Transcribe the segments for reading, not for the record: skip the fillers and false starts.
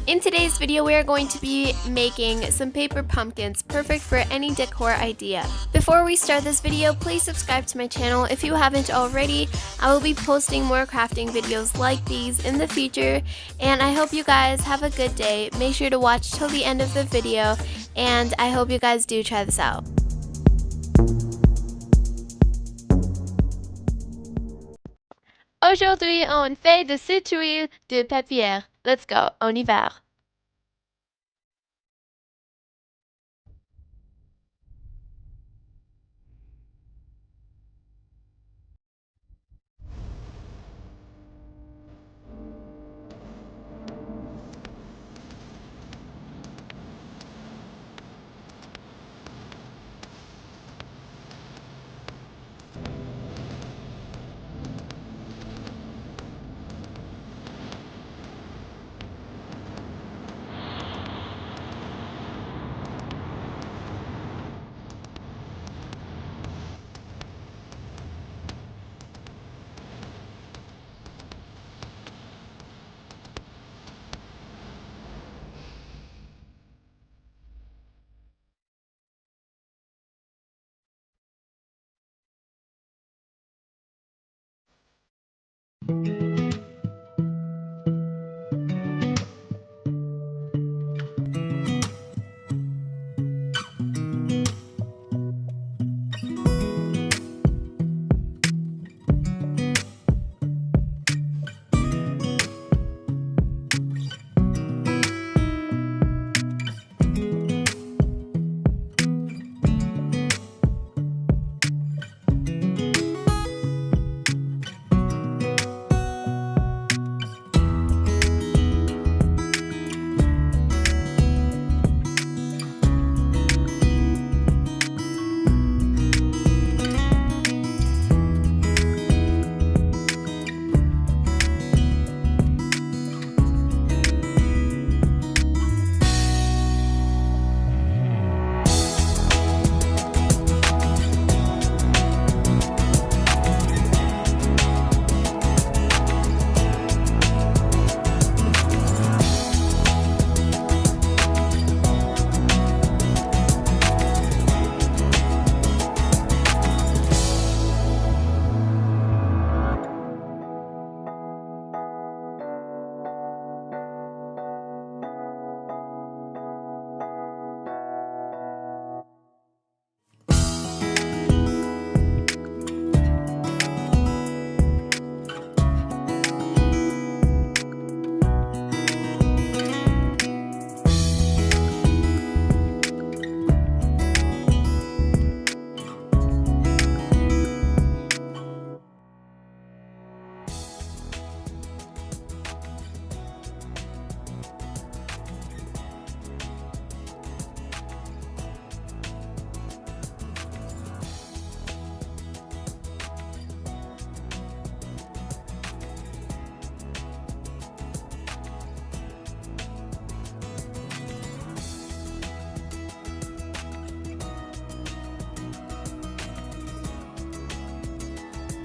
In today's video, we are going to be making some paper pumpkins, perfect for any decor idea. Before we start this video, please subscribe to my channel if you haven't already. I will be posting more crafting videos like these in the future, and I hope you guys have a good day. Make sure to watch till the end of the video, and I hope you guys do try this out. Aujourd'hui, on fait de ces tuiles de papier. Let's go, on y va.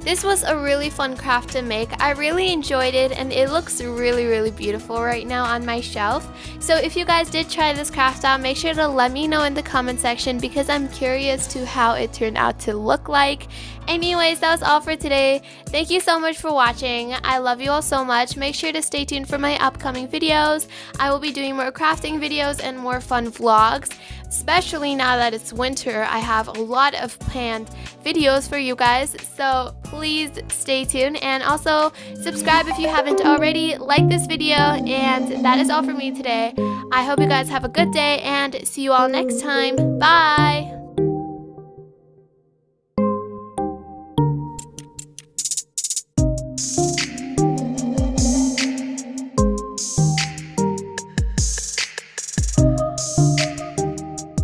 This was a really fun craft to make. I really enjoyed it and it looks really beautiful right now on my shelf. So if you guys did try this craft out, make sure to let me know in the comment section because I'm curious to how it turned out to look like. Anyways, that was all for today. Thank you so much for watching. I love you all so much. Make sure to stay tuned for my upcoming videos. I will be doing more crafting videos and more fun vlogs. Especially now that it's winter, I have a lot of planned videos for you guys, so please stay tuned and also subscribe if you haven't already, like this video, and that is all for me today. I hope you guys have a good day and see you all next time. Bye!